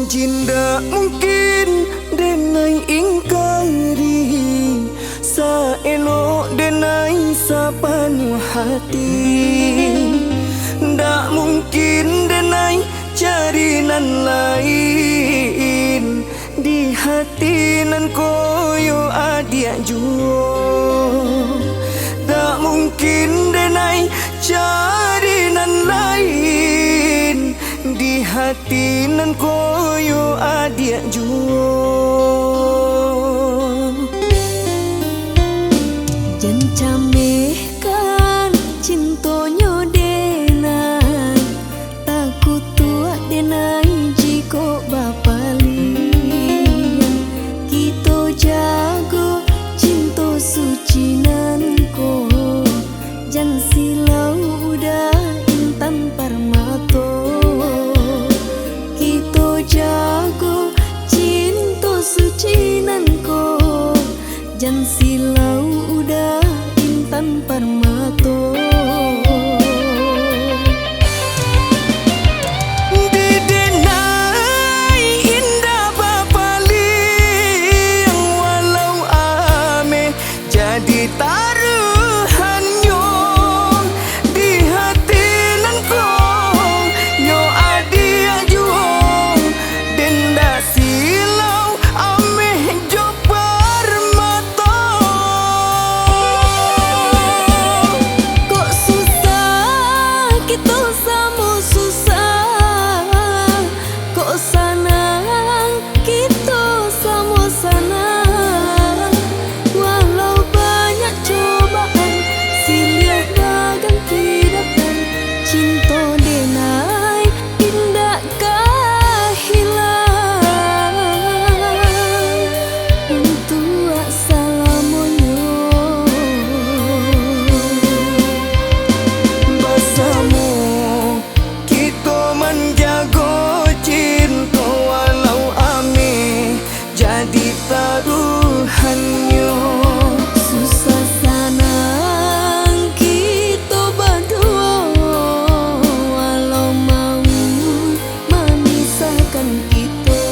Jinda mungkin denai ingkari sa elok denai sa penuh hati. Ndak mungkin denai cari nan lain di hati nan koyo adia juo. Ndak mungkin denai cari nan lain di hati nan koyo adia juo. Jan camehkan cintonyo denai, takut tua denai jiko bapali. Kito jago cinto suci nanko, jan silau udah intan permato. Kito jago cinto suci nanko, jan silau udah intan permato. Didenai indah bapaling walau ame jadi taruhannya di hati nan kong yo adia juong denda silau ame jo permata. Kok susah kita sama susah, kok senang kita sama senang. Walau banyak cobaan silih dagang tidakkan, cinta denai indakkah hilang. Untuk assalamualaikum. Bersama kita menjaga cinta walau ame jadi taruhannya. Susah senang kita berdua, walau mau memisahkan kita.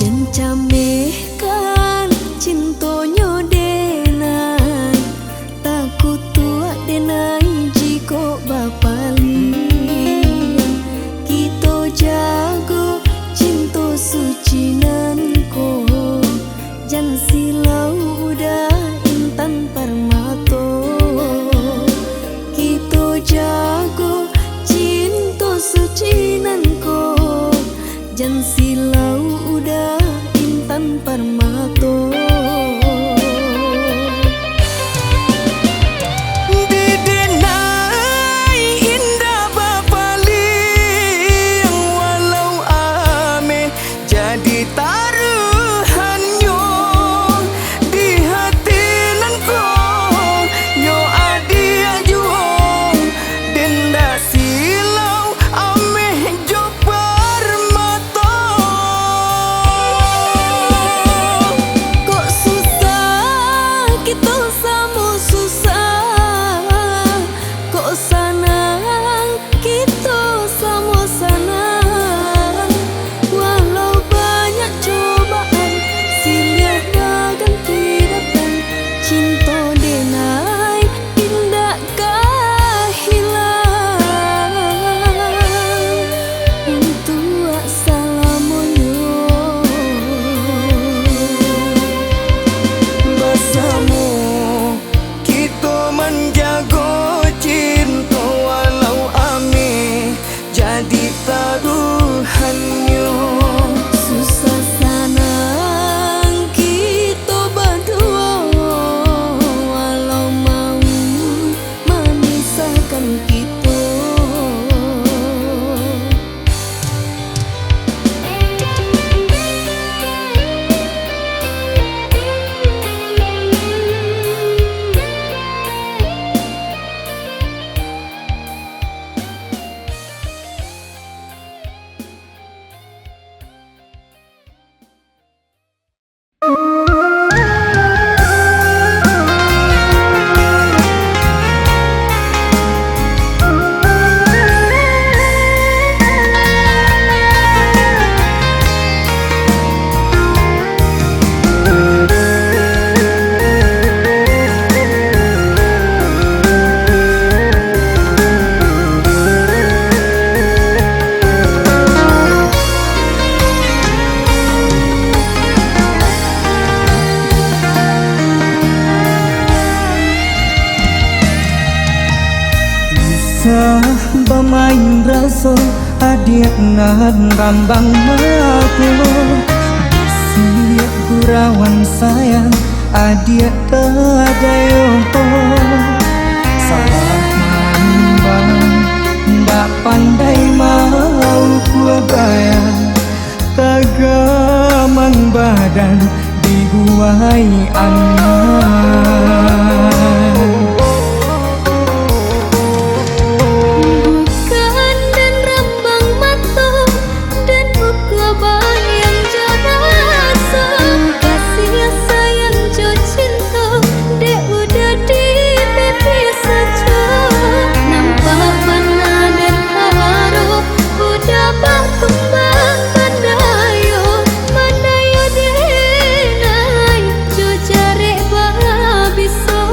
Jan camehkan cintonyo denai, takut tua denai jiko bapali. Kito jago cinto suci nanko, jan silau udah intan permato. Kito jago cinto suci nanko, jan silau udah intan permato. Didenai indah bapaling walau ame jadi taruhannya di hati nan kong yo adia juong denda silau ame jo permata. Kok nan rambang mako Siap gurauan sayang adia tadayo Salah mambang ndak pandai mau kuabaya Tagamang badan diguai anak bisa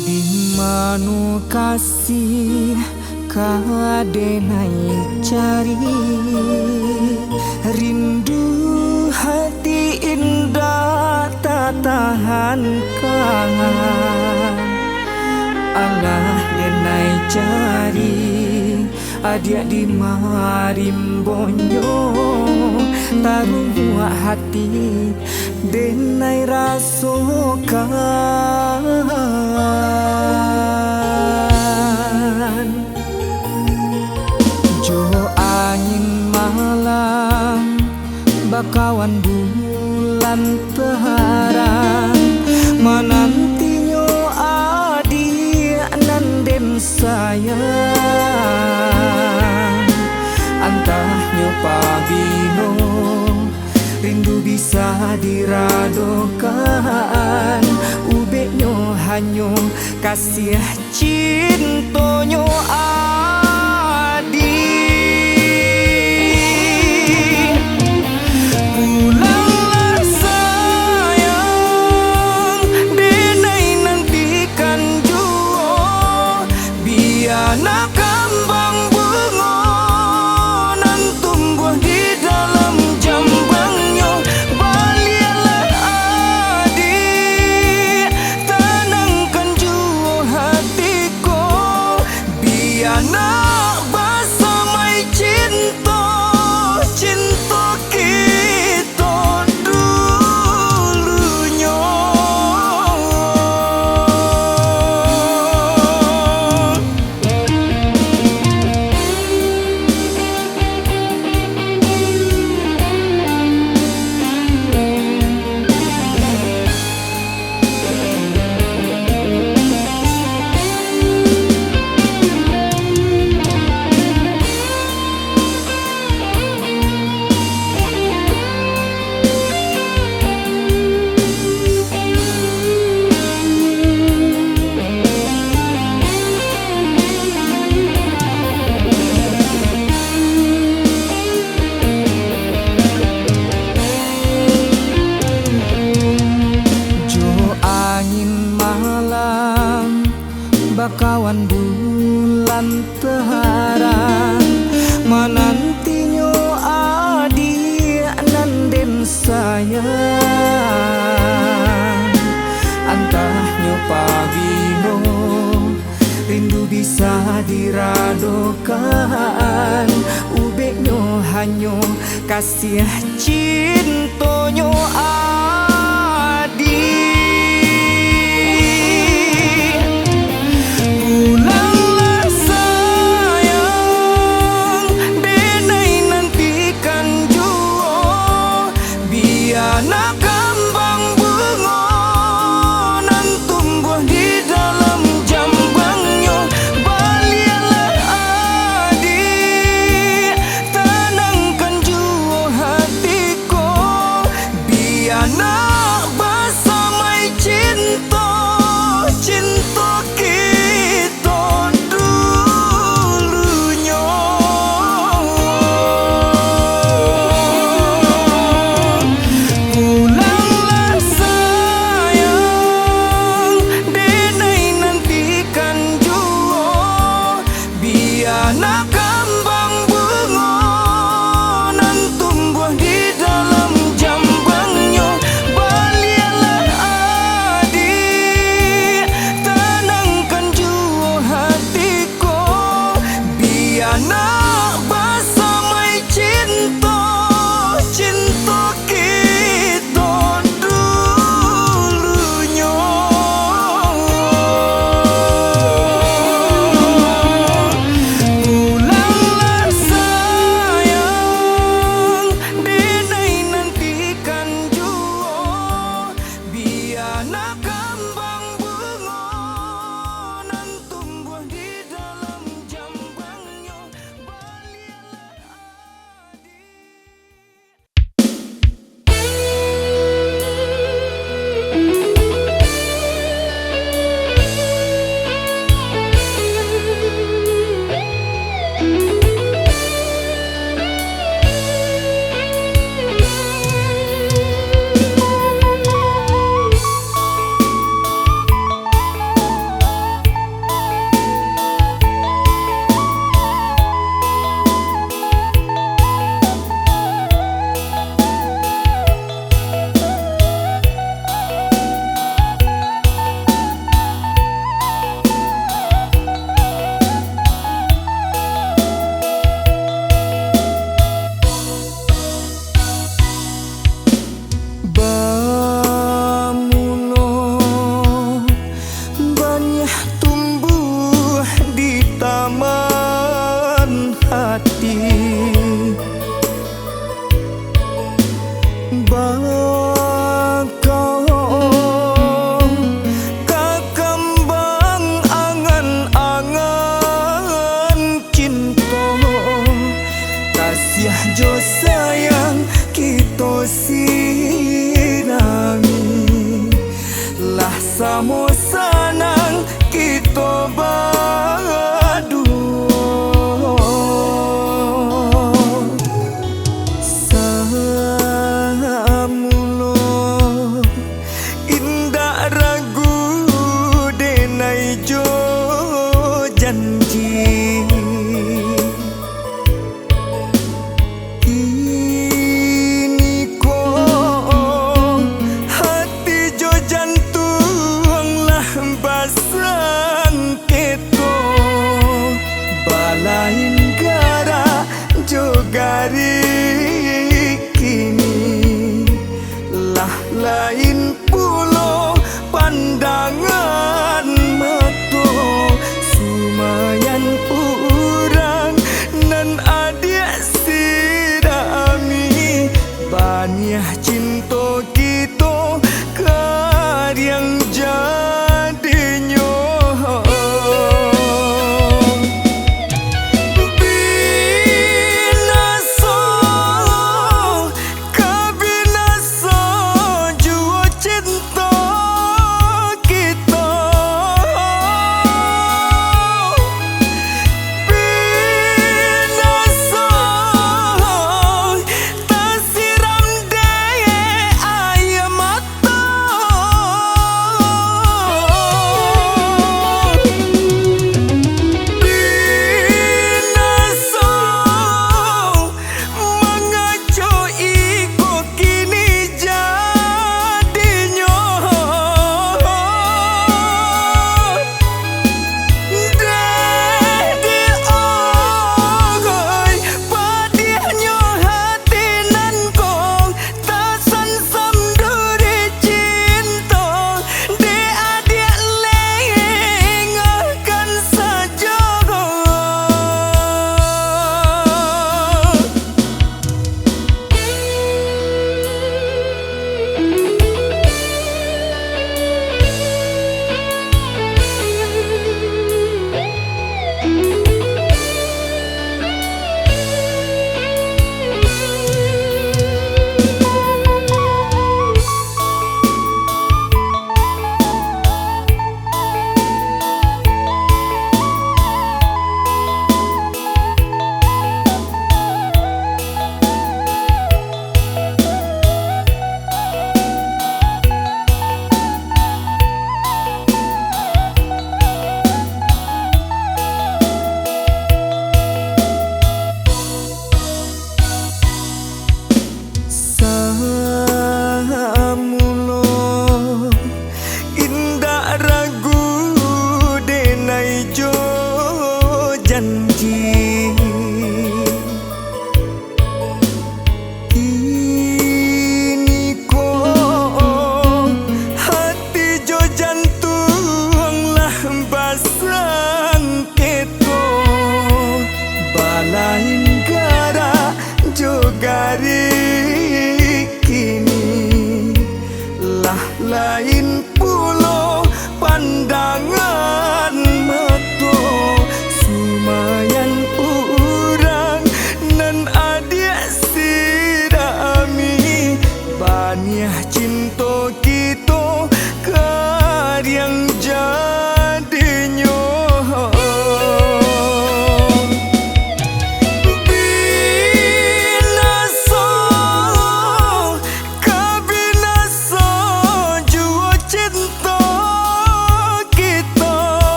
Di manu kasih kadenai cari, rindu hati indah tak tahan kangen. Allah denai cari adia di marimbonyo, taruh buat hati denai rasokan. Jo angin malam bakawan bulan teharang, menantinyo adik nanden sayang. Antahnyo pabino rindu bisa diradokan, ubeknyo hanyo kasih cintonyo adik. Pulanglah sayang, denai nantikan juo, biar nak kembang bunga nan tumbuh di dalam jambangnya. Balialah adik, tenangkan juo hatiku, biar nak bersamai cinta, cinta kita dulunya. Bakawan bulan teharang, menantinyo adik nanden sayang. Antahnyo pabino rindu bisa diradokan, ubeknyo hanyo kasih cintonyo adik. Pulanglah sayang, denai nantikan juo, biar nak kembang bunga nan tumbuh di dalam jambangnya. Balialah adik, tenangkan juo hatiku, biar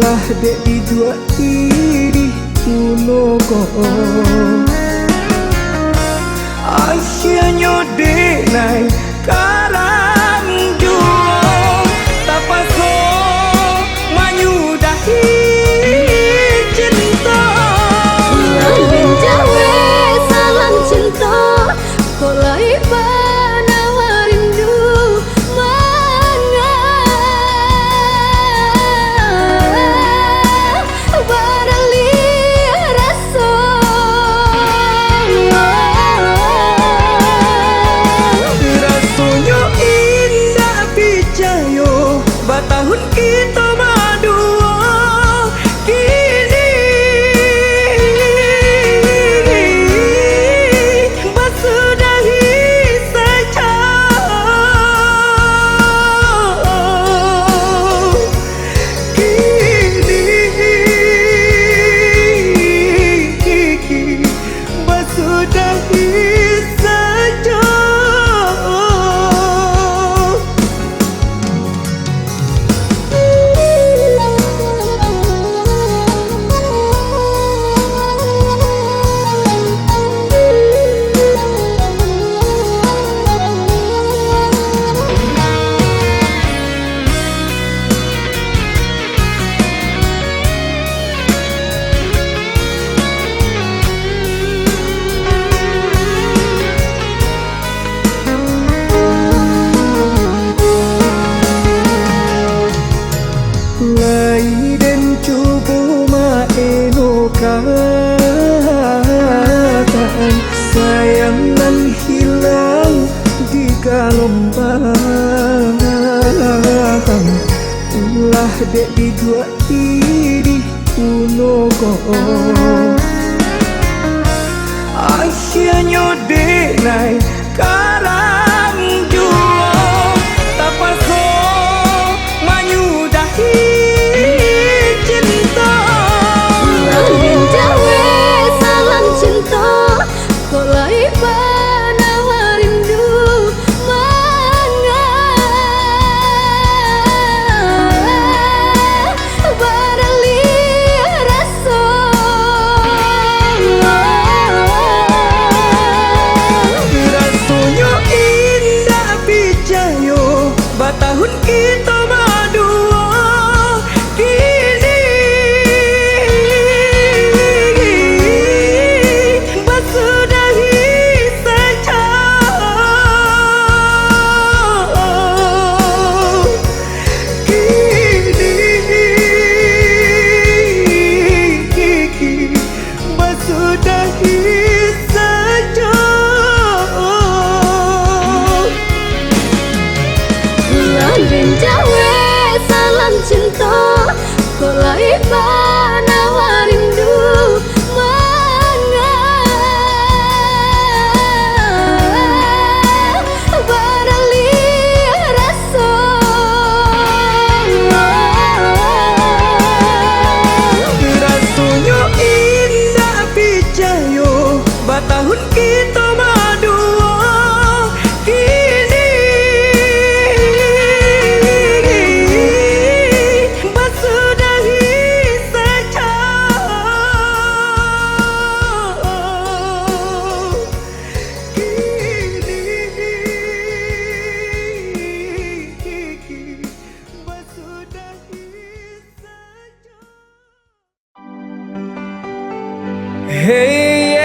ulah dek di dua diri kuno kok asyanya dek nai karang juo tapaso menyudahi cinta Lain jawe salam cinta kok lai panawa rindu mana barali rasa rasanya indah picayo batahun kita madua kini basudahi saja kini basudahi saja Lai dan cubu maeno kataan sayang nan hilang di gelombang ulah dek di dua diri kuno kok asyanya dek nai karang juo tapaso menyudahi cinta Lain jawe salam cinta kok lai panawa rindu mana barali rasa rasanya indah picayo batahun kita madua kini basudahi saja kini basudahi saja Lain jawe salam cinta kok lai panawa rindu mana barali rasa rasanya indah picayo batahun kita madua kini basudahi saja kini basudahi saja. Hey,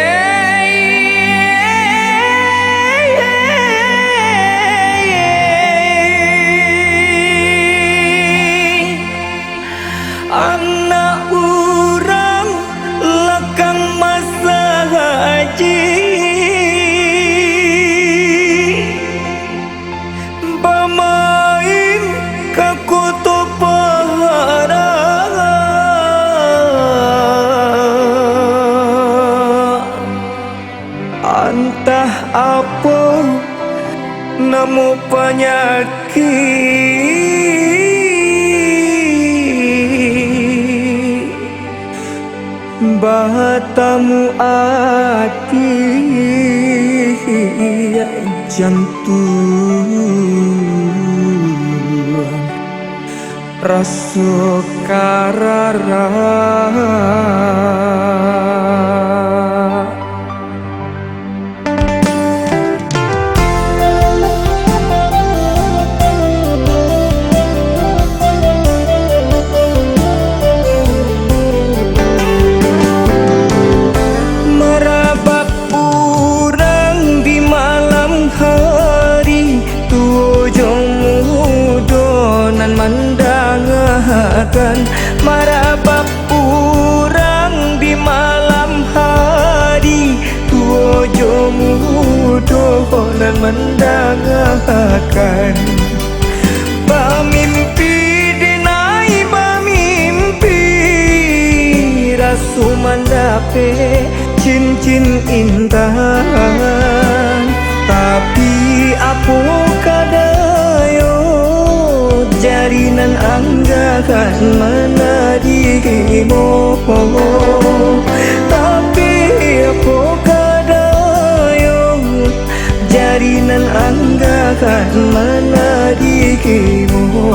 anak urang lekang masa haji bamain ke kutub pahara entah apa nemu penyakit batamu ati jantung rasa karara. Merabak urang di malam hari, tujuh mudonan mandangakan. Merabak urang di malam hari, tujuh mudonan mandangakan. Bamimpi dinai bamimpi, rasu mandape cincin intan. Tapi apa kadayo jarinan anggakan mana dirimu. Tapi apa kadayo jarinan anggakan mana dirimu.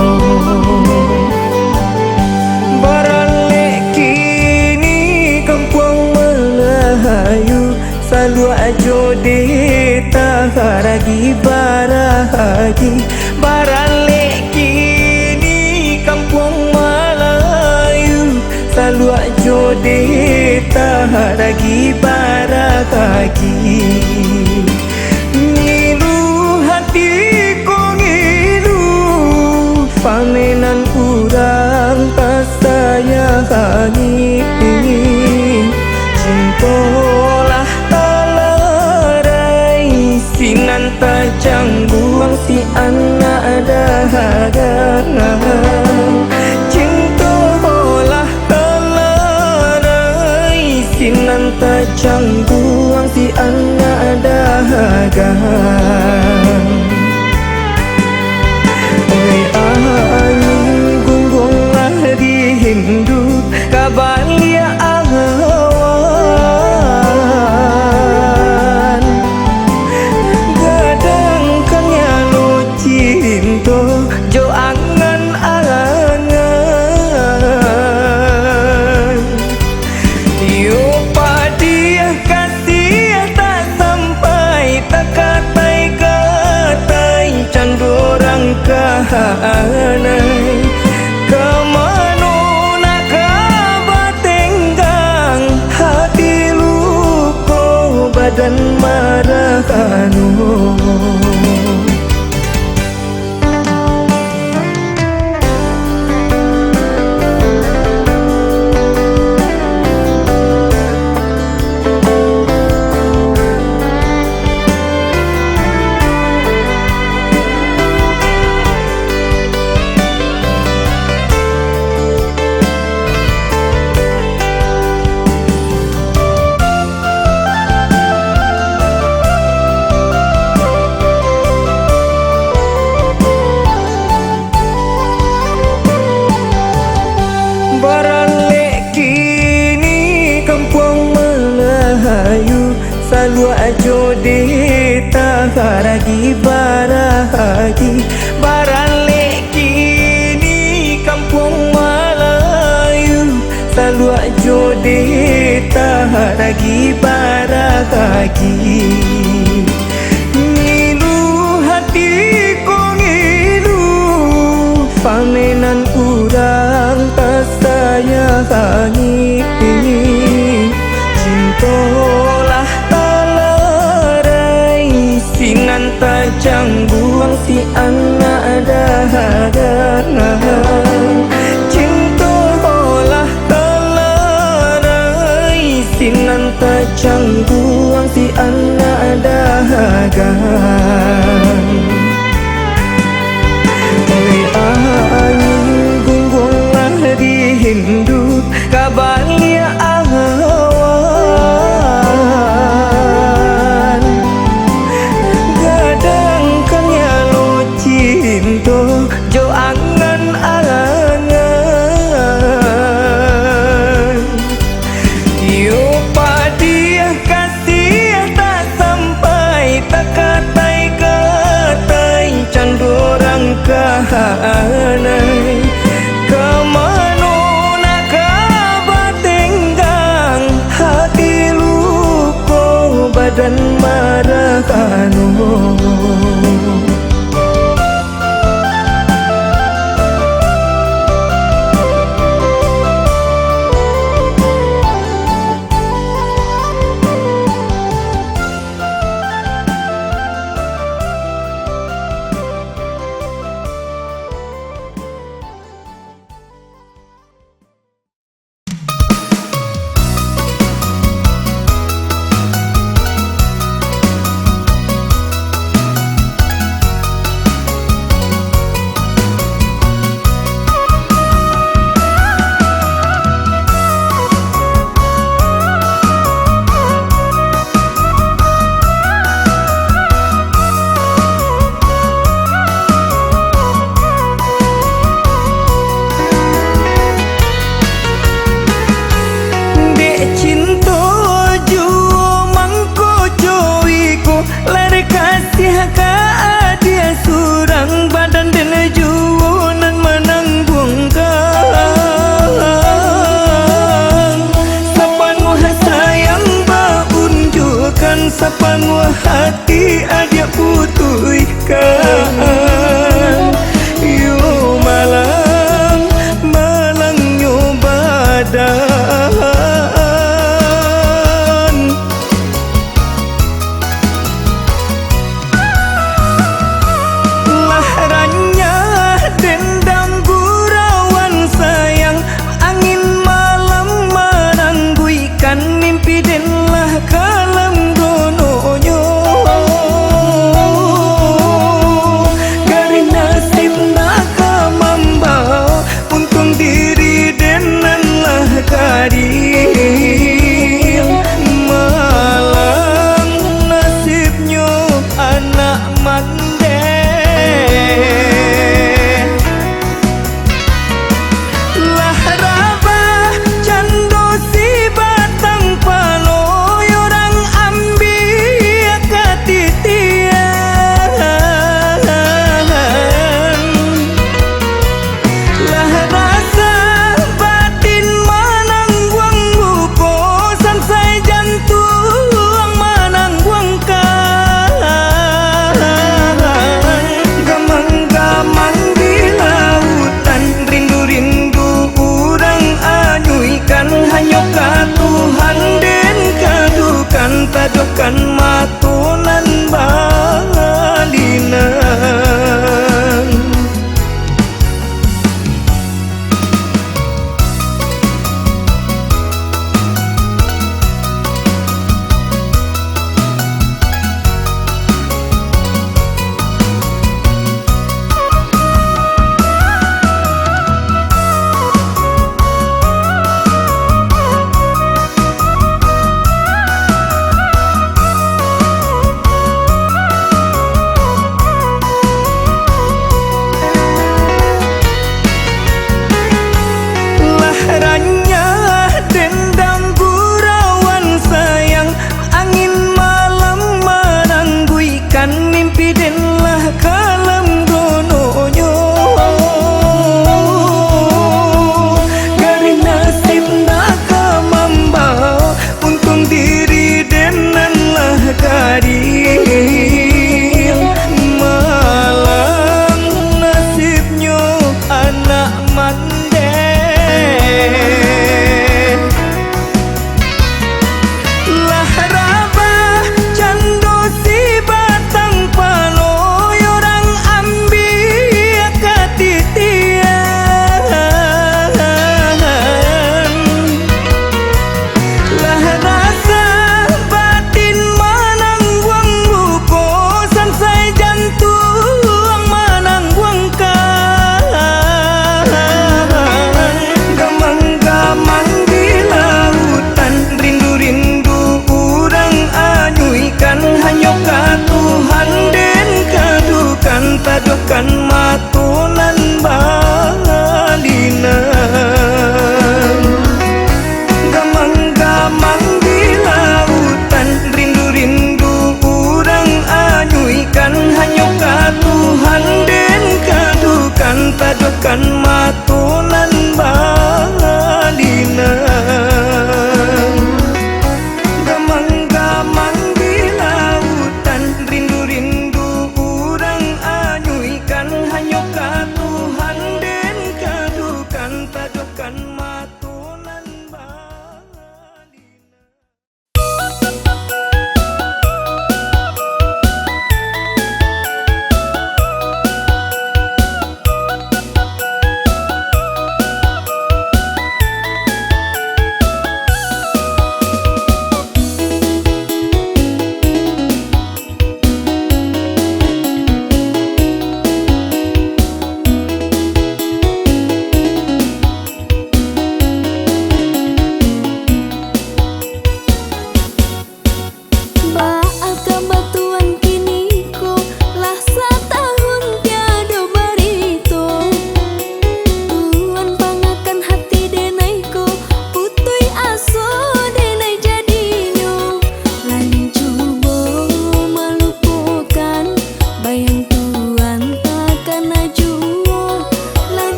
Barale kini kampung Melayu, selalu ajo deta haragi baragi. Barale kini kampung Melayu, selalu ajo deta haragi baragi. Ngilu hatiku ngilu, pamenan kurang tak sayangi. Cintolah talarai, sinan tajang buang si anak dahaga. Cintolah talarai, sinan tajang buang si anak dahaga. Oi angin gunggunglah di Hindu, kabalia awan. Gadangkannya lo cinta, jo angan-angan. Yo padia kasih tak sampai, tak katai-katai candorang kahanai. Kemana nak kabatenggang, hati luko badan marahanu. Barale kini kampung Melayu, selalu ajo deta haragi baragi. Barale kini kampung Melayu, selalu ajo deta haragi baragi. Ngilu hatiku ngilu, pamenan kurang tak sayangi. Cintolah talarai, sinan tajang buang si anak dahaga. Cintolah talarai, sinan tajang buang si anak dahaga. Oi angin gunggunglah di Hindu, kabalia awan. Gadangkannya lo cinta, jo angan-angan. Yo padia kasih tak sampai, tak katai-katai candorang kahanai. dan marahano. Sapangwa hati adia putuikan. Yo malang malang nyobadan. Laharannya dendam gurauan sayang, angin malam merangguikan mimpi denlah kalam.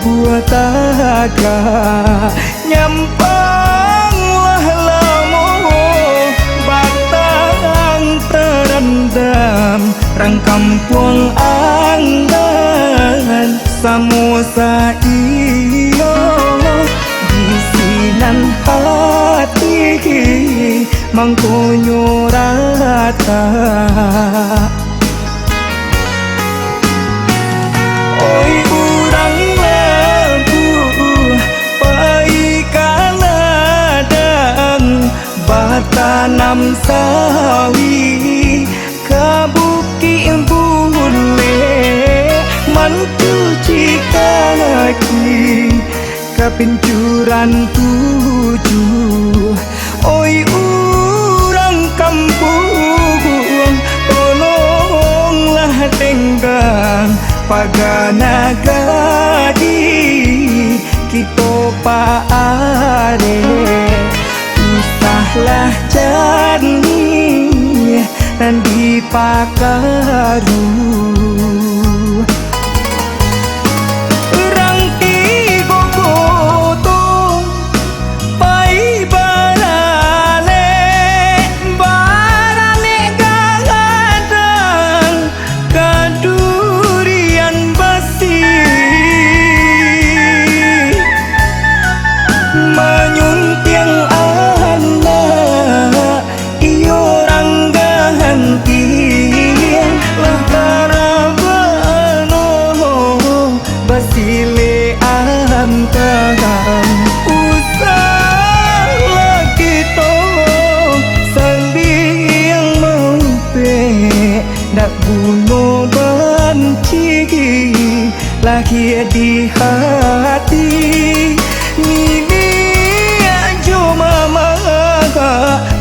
buat taga nyampanglah lamo batang terendam rangkam puang anggan samosa iyo bisinan hati mangkonyo rata. Oi urang lembu pai kaladang batanam sawi kabuki bule mancuci kaki kapincuran tujuh. Oi urang kampung tolonglah tenggang pagana gadi kito paare usahlah jani dan dipakaru rangti gogoto pai barale barale gadang kadurian basi menyuntiang anak iyo rangganti lah karabano basile antang usah kita sambil mampe dak bunuh banci lagi di hati ini ajo mama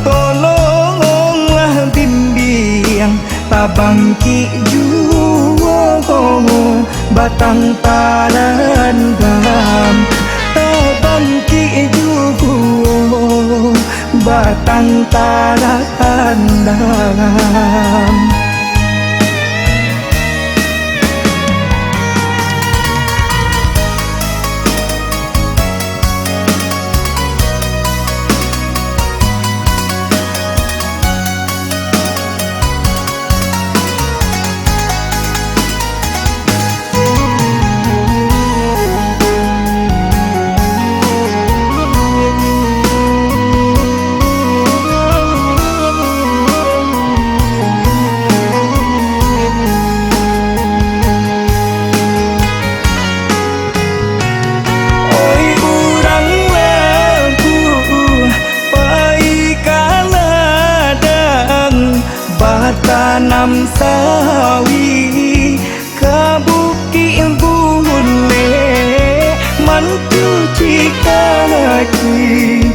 tolonglah bimbing tabangki juwo batang tarandam tabangki juwo batang tarandam. Tanam sawi kabuki bule mancuci kaki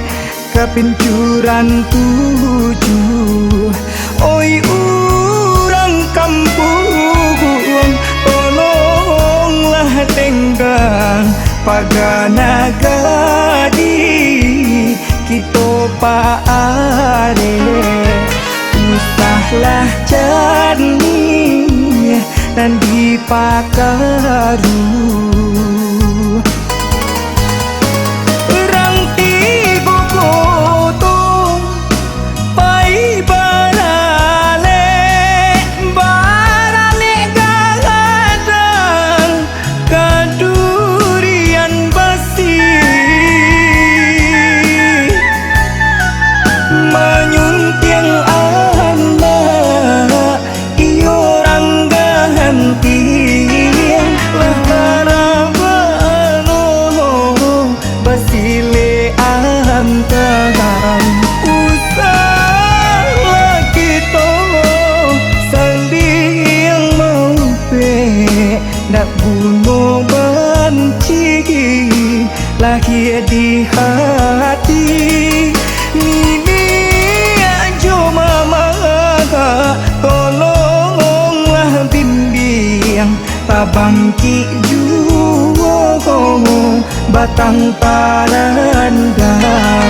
kapincuran tujuh. Oi urang kampung tolonglah tenggang pagana gadi kito paare usahlah jani dan dipakaru rangti gogoto pai barale barale gadang kadurian basi menyuntiang anak iyo rangganti lah karabano basile antang usahlah kita sambil mampe dak bunuh banci lagi di hati ini ajo mama tolonglah bimbing tabangki juwo batang tarandam.